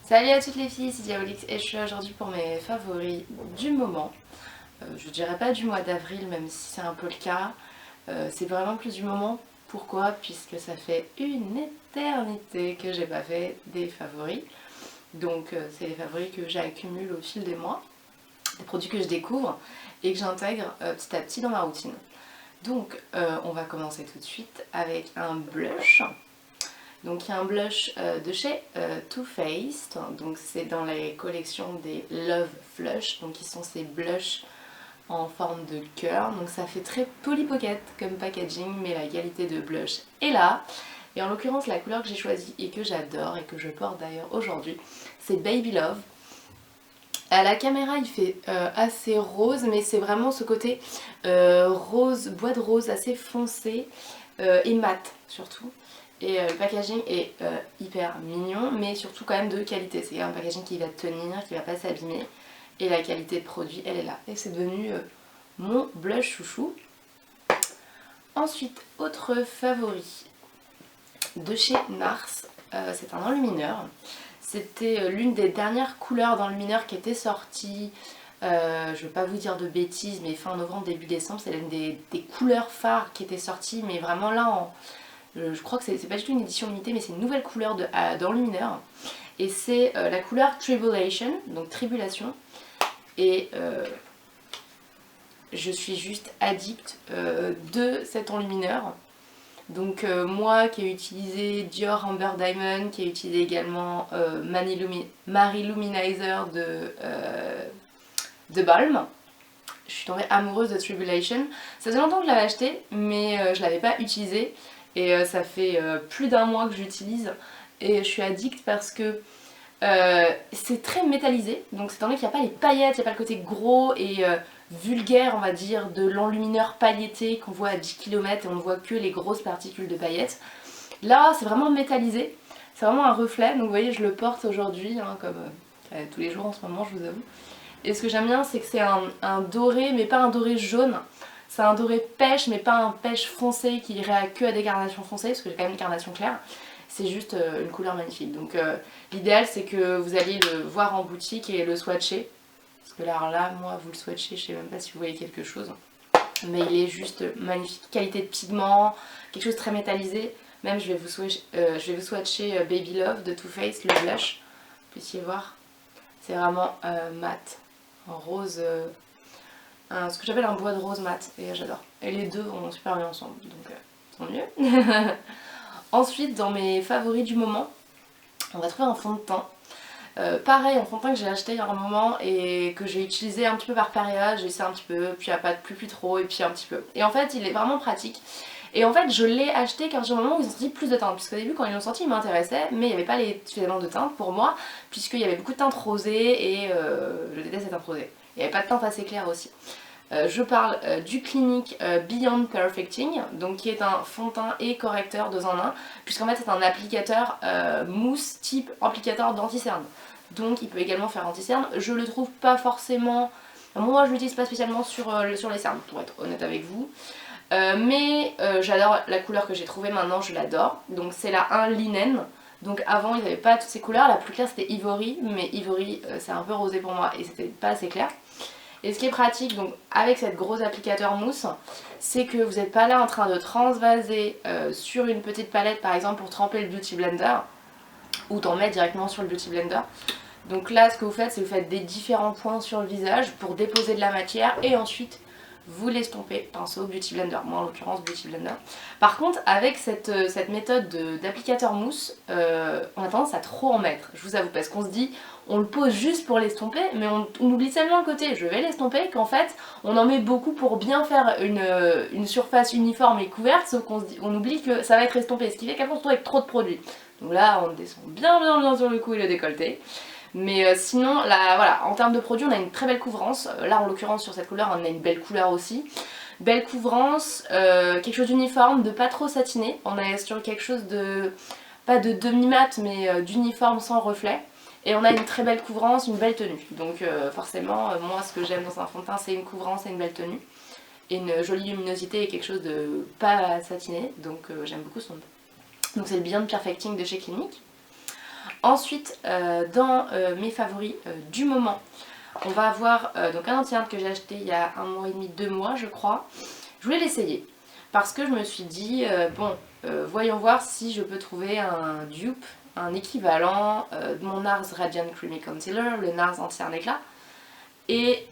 Salut à toutes les filles, c'est Diabolix et je suis là aujourd'hui pour mes favoris du moment. Je dirais pas du mois d'avril, même si c'est un peu le cas. C'est vraiment plus du moment. Pourquoi? Puisque ça fait une éternité que j'ai pas fait des favoris. Donc c'est les favoris que j'accumule au fil des mois, des produits que je découvre et que j'intègre petit à petit dans ma routine. Donc on va commencer tout de suite avec un blush. Donc il y a un blush de chez Too Faced, donc c'est dans les collections des Love Flush, donc ils sont ces blushs en forme de cœur, donc ça fait très Polly Pocket comme packaging, mais la qualité de blush est là. Et en l'occurrence la couleur que j'ai choisie et que j'adore et que je porte d'ailleurs aujourd'hui, c'est Baby Love. À la caméra il fait assez rose, mais c'est vraiment ce côté rose, bois de rose assez foncé et mat surtout. Et le packaging est hyper mignon, mais surtout quand même de qualité. C'est un packaging qui va tenir, qui va pas s'abîmer. Et la qualité de produit, elle est là. Et c'est devenu mon blush chouchou. Ensuite, autre favori de chez NARS, c'est un enlumineur. C'était l'une des dernières couleurs d'enlumineur qui était sortie. Je vais pas vous dire de bêtises, mais fin novembre, début décembre, c'est l'une des couleurs phares qui était sortie, mais vraiment là en... Je crois que c'est pas du tout une édition limitée, mais c'est une nouvelle couleur d'enlumineur. Et c'est la couleur Tribulation, donc Tribulation. Et je suis juste addict de cet enlumineur. Donc moi qui ai utilisé Dior Amber Diamond, qui ai utilisé également Marie Luminizer de Balm, je suis tombée amoureuse de Tribulation. Ça faisait longtemps que je l'avais acheté, mais je l'avais pas utilisé. Et ça fait plus d'un mois que j'utilise et je suis addict parce que c'est très métallisé, donc c'est étant donné qu'il n'y a pas les paillettes, il n'y a pas le côté gros et vulgaire on va dire de l'enlumineur pailleté qu'on voit à 10 km et on ne voit que les grosses particules de paillettes. Là c'est vraiment métallisé, c'est vraiment un reflet, donc vous voyez je le porte aujourd'hui hein, comme tous les jours en ce moment je vous avoue. Et ce que j'aime bien c'est que c'est un doré mais pas un doré jaune. C'est un doré pêche, mais pas un pêche foncé qui irait que à des carnations foncées, parce que j'ai quand même une carnation claire. C'est juste une couleur magnifique. Donc l'idéal c'est que vous alliez le voir en boutique et le swatcher. Parce que là, moi, vous le swatchez, je sais même pas si vous voyez quelque chose. Mais il est juste magnifique. Qualité de pigment, quelque chose de très métallisé. Même je vais vous swatcher Baby Love de Too Faced, le blush. Vous puissiez voir. C'est vraiment mat, en rose... ce que j'appelle un bois de rose mat et j'adore. Et les deux vont super bien ensemble, donc tant mieux. Ensuite, dans mes favoris du moment, on va trouver un fond de teint. Pareil, un fond de teint que j'ai acheté il y a un moment et que j'ai utilisé un petit peu par période, j'ai essayé un petit peu, puis pas plus trop, et puis un petit peu. Et en fait, il est vraiment pratique. Et en fait, je l'ai acheté car j'ai un moment où ils ont sorti plus de teintes. Puisqu'au début, quand ils l'ont sorti, ils m'intéressaient, mais il n'y avait pas suffisamment de teintes pour moi, puisqu'il y avait beaucoup de teintes rosées et je déteste ces teintes rosées. Il n'y avait pas de teinte assez claire aussi. Je parle du Clinique Beyond Perfecting, donc qui est un fond de teint et correcteur 2 en 1, puisqu'en fait c'est un applicateur mousse type applicateur d'anti-cerne. Donc il peut également faire anti-cerne. Je le trouve pas forcément... Moi je l'utilise pas spécialement sur les cernes, pour être honnête avec vous. Mais j'adore la couleur que j'ai trouvée maintenant, je l'adore. Donc c'est la 1 Linen. Donc avant ils n'avaient pas toutes ces couleurs, la plus claire c'était Ivory, mais Ivory c'est un peu rosé pour moi et c'était pas assez clair. Et ce qui est pratique donc avec cette grosse applicateur mousse, c'est que vous n'êtes pas là en train de transvaser sur une petite palette par exemple pour tremper le Beauty Blender, ou t'en mettre directement sur le Beauty Blender. Donc là ce que vous faites c'est que vous faites des différents points sur le visage pour déposer de la matière et ensuite vous l'estompez, pinceau, Beauty Blender, moi en l'occurrence Beauty Blender. Par contre avec cette méthode d'applicateur mousse, on a tendance à trop en mettre, je vous avoue, parce qu'on se dit on le pose juste pour l'estomper, mais on oublie tellement le côté je vais l'estomper qu'en fait on en met beaucoup pour bien faire une surface uniforme et couverte, sauf qu'on oublie que ça va être estompé, ce qui fait qu'après on se retrouve avec trop de produits. Donc là on descend bien sur le cou et le décolleté. Mais sinon, là, voilà, en termes de produits, on a une très belle couvrance. Là, en l'occurrence, sur cette couleur, on a une belle couleur aussi. Belle couvrance, quelque chose d'uniforme, de pas trop satiné. On est sur quelque chose de, pas de demi-mat, mais d'uniforme sans reflet. Et on a une très belle couvrance, une belle tenue. Donc forcément, moi, ce que j'aime dans un fond de teint, c'est une couvrance et une belle tenue. Et une jolie luminosité et quelque chose de pas satiné. Donc j'aime beaucoup ce fond de teint. Donc c'est le Beyond Perfecting de chez Clinique. Ensuite, dans mes favoris du moment, on va avoir donc un anti-âne que j'ai acheté il y a 1 mois et demi, 2 mois je crois. Je voulais l'essayer parce que je me suis dit, voyons voir si je peux trouver un dupe, un équivalent de mon NARS Radiant Creamy Concealer, le NARS anti-cerne éclat. Et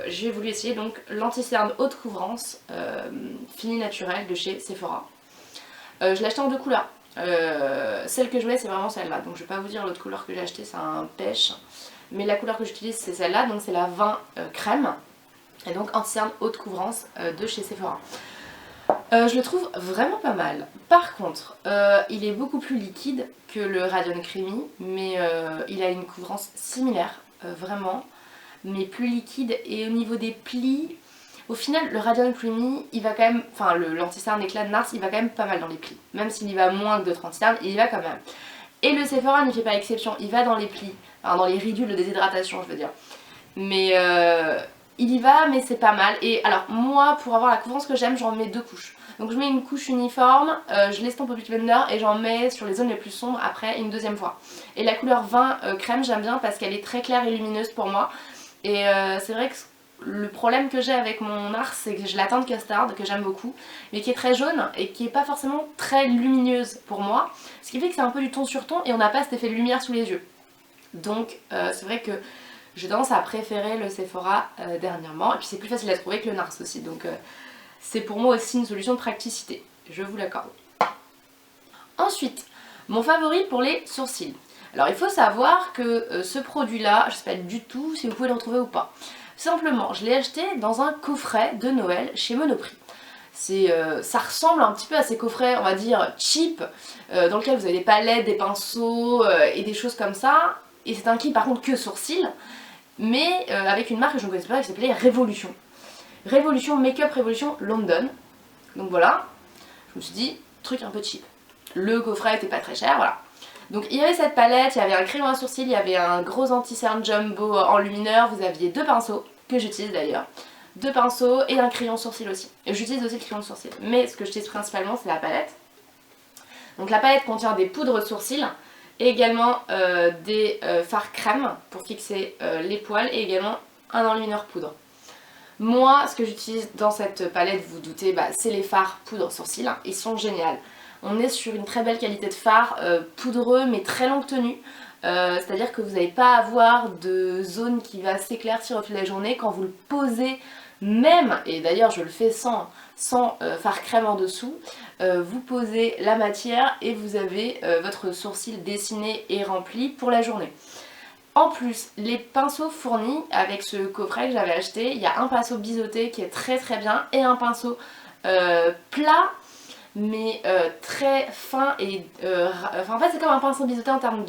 j'ai voulu essayer donc l'anti-cerne haute couvrance fini naturel de chez Sephora. Je l'ai acheté en 2 couleurs. Celle que je voulais c'est vraiment celle-là, donc je vais pas vous dire l'autre couleur que j'ai acheté, c'est un pêche. Mais la couleur que j'utilise c'est celle-là, donc c'est la 20 crème. Et donc anti-cerne haute couvrance de chez Sephora. Je le trouve vraiment pas mal. Par contre, il est beaucoup plus liquide que le Radiant Creamy, mais il a une couvrance similaire, vraiment, mais plus liquide. Et au niveau des plis, au final, le Radiant Creamy, il va quand même, enfin l'anti-cerne éclat de NARS, il va quand même pas mal dans les plis. Même s'il y va moins que d'autres anti-cernes, il y va quand même. Et le Sephora n'y fait pas exception, il va dans les plis, enfin dans les ridules de déshydratation, je veux dire. Mais il y va, mais c'est pas mal. Et alors, moi, pour avoir la couvrance que j'aime, j'en mets 2 couches. Donc je mets une couche uniforme, je l'estompe au Beauty Blender et j'en mets sur les zones les plus sombres après une deuxième fois. Et la couleur 20 crème, j'aime bien parce qu'elle est très claire et lumineuse pour moi. Et c'est vrai que le problème que j'ai avec mon NARS, c'est que j'ai la teinte custard, que j'aime beaucoup, mais qui est très jaune et qui est pas forcément très lumineuse pour moi. Ce qui fait que c'est un peu du ton sur ton et on n'a pas cet effet de lumière sous les yeux. Donc c'est vrai que j'ai tendance à préférer le Sephora dernièrement. Et puis c'est plus facile à trouver que le NARS aussi. Donc c'est pour moi aussi une solution de praticité. Je vous l'accorde. Ensuite, mon favori pour les sourcils. Alors il faut savoir que ce produit-là, je ne sais pas du tout si vous pouvez le retrouver ou pas. Simplement, je l'ai acheté dans un coffret de Noël chez Monoprix. Ça ressemble un petit peu à ces coffrets, on va dire, cheap, dans lequel vous avez des palettes, des pinceaux et des choses comme ça. Et c'est un kit par contre que sourcils, mais avec une marque que je ne connaissais pas qui s'appelait Révolution. Révolution Make-up Révolution London. Donc voilà, je me suis dit, truc un peu cheap. Le coffret était pas très cher, voilà. Donc il y avait cette palette, il y avait un crayon à sourcils, il y avait un gros anti-cerne jumbo enlumineur, vous aviez 2 pinceaux, que j'utilise d'ailleurs. 2 pinceaux et un crayon sourcil aussi. Et j'utilise aussi le crayon de sourcil. Mais ce que j'utilise principalement c'est la palette. Donc la palette contient des poudres de sourcils et également des fards crème pour fixer les poils et également un enlumineur poudre. Moi, ce que j'utilise dans cette palette, vous vous doutez, c'est les fards poudre sourcils. Ils sont géniaux. On est sur une très belle qualité de fard, poudreux mais très longue tenue. C'est-à-dire que vous n'allez pas avoir de zone qui va s'éclaircir au fil de la journée quand vous le posez même, et d'ailleurs je le fais sans fard crème en dessous, vous posez la matière et vous avez votre sourcil dessiné et rempli pour la journée. En plus, les pinceaux fournis avec ce coffret que j'avais acheté, il y a un pinceau biseauté qui est très très bien et un pinceau plat mais très fin et en fait c'est comme un pinceau biseauté en termes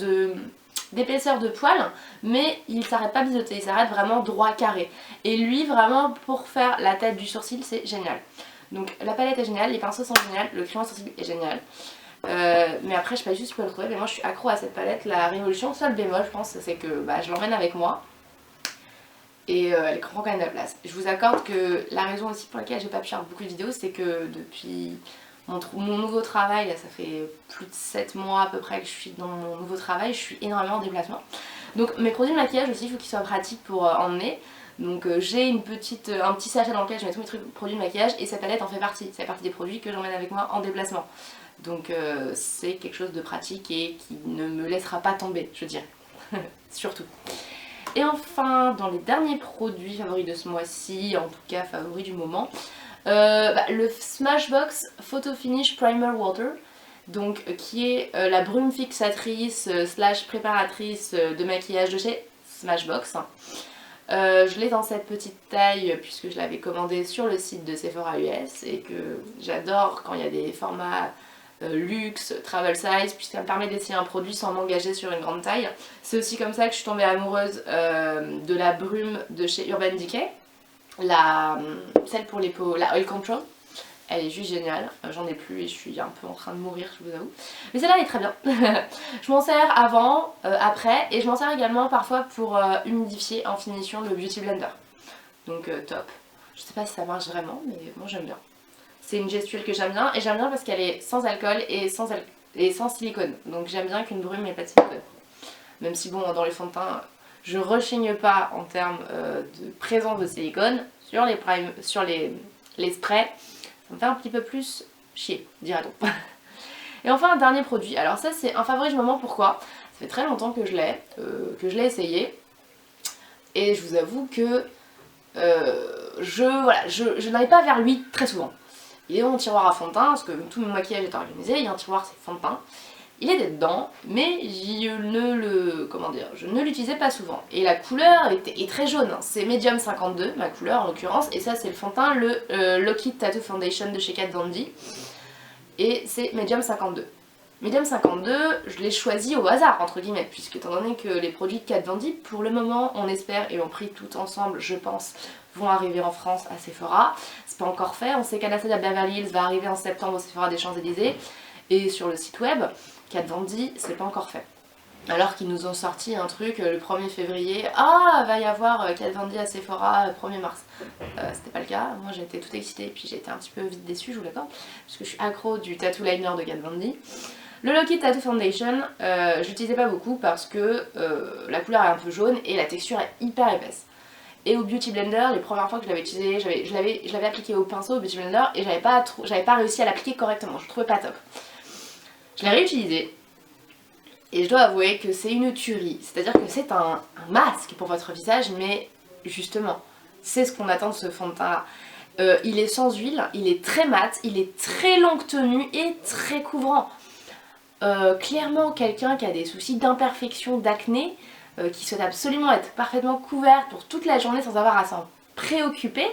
d'épaisseur de poils, mais il s'arrête pas biseauté, il s'arrête vraiment droit carré. Et lui vraiment pour faire la tête du sourcil c'est génial. Donc la palette est géniale, les pinceaux sont géniaux, le crayon à sourcil est génial. Mais après je sais pas juste si je peux le trouver, mais moi je suis accro à cette palette, la Révolution. Seul bémol je pense c'est que je l'emmène avec moi et elle prend quand même de la place. Je vous accorde que la raison aussi pour laquelle j'ai pas pu faire beaucoup de vidéos, c'est que depuis mon nouveau travail, là, ça fait plus de 7 mois à peu près que je suis dans mon nouveau travail, je suis énormément en déplacement. Donc mes produits de maquillage aussi, il faut qu'ils soient pratiques pour emmener. Donc j'ai un petit sachet dans lequel je mets tous mes produits de maquillage et cette palette en fait partie. Ça fait partie des produits que j'emmène avec moi en déplacement. Donc c'est quelque chose de pratique et qui ne me laissera pas tomber, je dirais. Surtout. Et enfin, dans les derniers produits favoris de ce mois-ci, en tout cas favoris du moment, le Smashbox Photo Finish Primer Water, donc qui est la brume fixatrice slash préparatrice de maquillage de chez Smashbox. Je l'ai dans cette petite taille puisque je l'avais commandé sur le site de Sephora US et que j'adore quand il y a des formats luxe, travel size, puisque ça me permet d'essayer un produit sans m'engager sur une grande taille. C'est aussi comme ça que je suis tombée amoureuse de la brume de chez Urban Decay. Celle pour les peaux, la Oil Control, elle est juste géniale, j'en ai plus et je suis un peu en train de mourir je vous avoue. Mais celle-là elle est très bien, je m'en sers avant, après et je m'en sers également parfois pour humidifier en finition le Beauty Blender. Donc top, je sais pas si ça marche vraiment mais moi j'aime bien. C'est une gestuelle que j'aime bien et j'aime bien parce qu'elle est sans alcool et sans silicone, donc j'aime bien qu'une brume n'ait pas de silicone. même si bon dans les fonds de teint je rechigne pas en termes de présence de silicone sur les sprays, ça me fait un petit peu plus chier, dirait-on. Et enfin un dernier produit, alors ça c'est un favori du moment, pourquoi? Ça fait très longtemps que je l'ai essayé et je vous avoue que je n'arrive pas vers lui très souvent. Il est dans mon tiroir à fond de teint parce que tout mon maquillage est organisé, il y a un tiroir c'est fond de teint. Il était dedans, mais je ne l'utilisais pas souvent. Et la couleur est très jaune, hein. C'est Medium 52, ma couleur en l'occurrence, et ça c'est le fond de teint, le Lock It Tattoo Foundation de chez Kat Von D. Et c'est Medium 52. Medium 52, je l'ai choisi au hasard, entre guillemets, puisque étant donné que les produits de Kat Von D, pour le moment, on espère, et on prie tout ensemble, je pense, vont arriver en France à Sephora. C'est pas encore fait, on sait qu'Anastasia Beverly Hills va arriver en septembre au Sephora des Champs-Élysées, et sur le site web, Kat Von D, c'est pas encore fait. Alors qu'ils nous ont sorti un truc le 1er février, ah, va y avoir Kat Von D à Sephora 1er mars. C'était pas le cas, moi j'ai été toute excitée, puis j'ai été un petit peu vite déçue, je vous l'accorde, parce que je suis accro du tattoo liner de Kat Von D. Le Lock It Tattoo Foundation, j'utilisais pas beaucoup parce que la couleur est un peu jaune et la texture est hyper épaisse. Et au Beauty Blender, les premières fois que je l'avais utilisé, je l'avais appliqué au pinceau au Beauty Blender et j'avais pas réussi à l'appliquer correctement, je le trouvais pas top. Je l'ai réutilisé et je dois avouer que c'est une tuerie, c'est-à-dire que c'est un masque pour votre visage, mais justement, c'est ce qu'on attend de ce fond de teint là. Il est sans huile, il est très mat, il est très longue tenue et très couvrant. Clairement quelqu'un qui a des soucis d'imperfection, d'acné, qui souhaite absolument être parfaitement couverte pour toute la journée sans avoir à s'en préoccuper,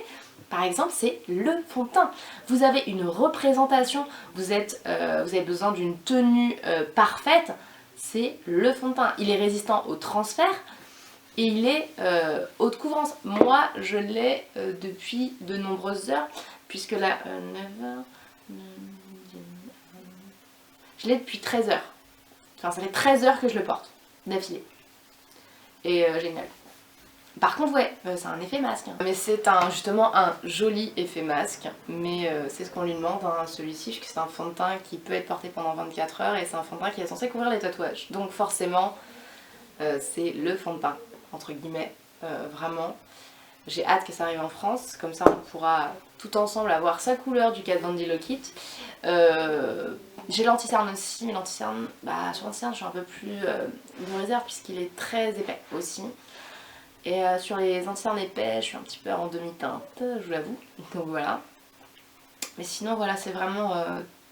par exemple c'est le fond de teint. Vous avez une représentation, vous avez besoin d'une tenue parfaite, c'est le fond de teint. Il est résistant au transfert et il est haute couvrance. Moi je l'ai depuis de nombreuses heures, puisque là 9h... Je l'ai depuis 13 heures. Enfin, ça fait 13 heures que je le porte, d'affilée. Et génial. Par contre, ouais, c'est un effet masque. Hein. Mais c'est justement un joli effet masque. Mais c'est ce qu'on lui demande, hein, celui-ci, puisque c'est un fond de teint qui peut être porté pendant 24 heures. Et c'est un fond de teint qui est censé couvrir les tatouages. Donc forcément, c'est le fond de teint, entre guillemets. Vraiment. J'ai hâte que ça arrive en France. Comme ça, on pourra tout ensemble avoir sa couleur du Kat Von D Lock It. J'ai l'anti-cerne aussi, mais l'anti-cerne, sur l'anti-cerne je suis un peu plus de réserve puisqu'il est très épais aussi. Et sur les anti-cernes épais, je suis un petit peu en demi-teinte, je vous l'avoue. Donc voilà. Mais sinon voilà, c'est vraiment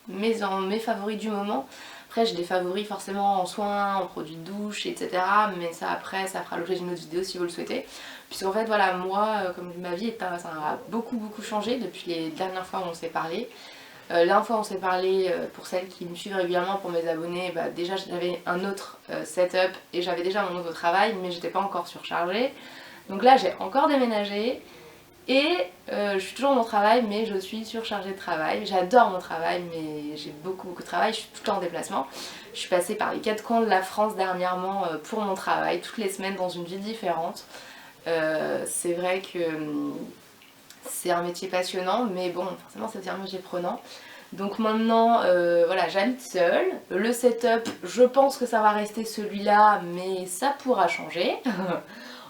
mes favoris du moment. Après j'ai des favoris forcément en soins, en produits de douche, etc. Mais ça après, ça fera l'objet d'une autre vidéo si vous le souhaitez. Puisqu'en fait voilà, moi, comme ma vie, ça a beaucoup changé depuis les dernières fois où on s'est parlé. La dernière fois on s'est parlé, pour celles qui me suivent régulièrement, pour mes abonnés, déjà j'avais un autre setup et j'avais déjà mon nouveau travail, mais j'étais pas encore surchargée. Donc là j'ai encore déménagé et je suis toujours dans mon travail, mais je suis surchargée de travail. J'adore mon travail, mais j'ai beaucoup de travail, je suis tout le temps en déplacement. Je suis passée par les 4 coins de la France dernièrement pour mon travail, toutes les semaines dans une ville différente. C'est vrai que c'est un métier passionnant, mais bon, forcément c'est aussi un métier prenant. Donc maintenant, voilà, j'habite seule. Le setup, je pense que ça va rester celui-là, mais ça pourra changer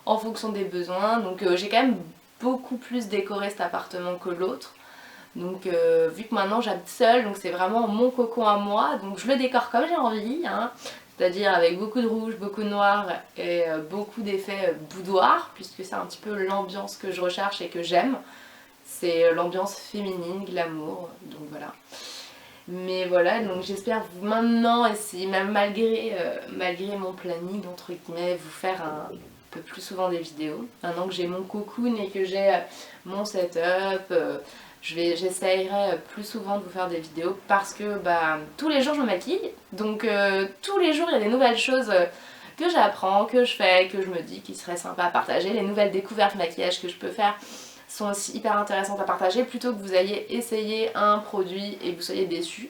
en fonction des besoins. Donc j'ai quand même beaucoup plus décoré cet appartement que l'autre. Donc vu que maintenant j'habite seule, donc c'est vraiment mon cocon à moi, donc je le décore comme j'ai envie, hein. C'est-à-dire avec beaucoup de rouge, beaucoup de noir et beaucoup d'effets boudoir, puisque c'est un petit peu l'ambiance que je recherche et que j'aime. C'est l'ambiance féminine, glamour, donc voilà. Mais voilà, donc j'espère maintenant essayer, même malgré mon planning, entre guillemets, vous faire un peu plus souvent des vidéos. Maintenant que j'ai mon cocoon et que j'ai mon setup, j'essayerai plus souvent de vous faire des vidéos parce que tous les jours je me maquille. Donc tous les jours il y a des nouvelles choses que j'apprends, que je fais, que je me dis qu'il serait sympa à partager. Les nouvelles découvertes maquillage que je peux faire sont aussi hyper intéressantes à partager, plutôt que vous ayez essayé un produit et que vous soyez déçus.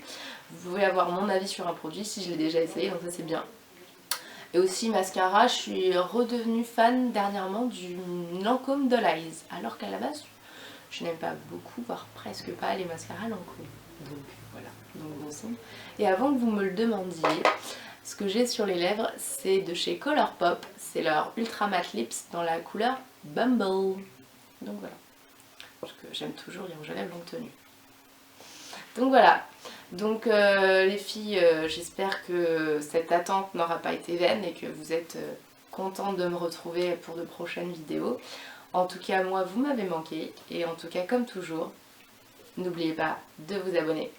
Vous pouvez avoir mon avis sur un produit si je l'ai déjà essayé, donc ça c'est bien. Et aussi mascara, je suis redevenue fan dernièrement du Lancôme Doll Eyes, alors qu'à la base je n'aime pas beaucoup, voire presque pas les mascaras Lancôme. Donc voilà, donc bon signe. Et avant que vous me le demandiez, Ce que j'ai sur les lèvres, c'est de chez Colourpop, c'est leur Ultra Matte Lips dans la couleur Bumble. Donc voilà, parce que j'aime toujours les rouges à lèvres longue tenue. Donc voilà, donc les filles, j'espère que cette attente n'aura pas été vaine et que vous êtes contentes de me retrouver pour de prochaines vidéos. En tout cas, moi, vous m'avez manqué et en tout cas, comme toujours, n'oubliez pas de vous abonner.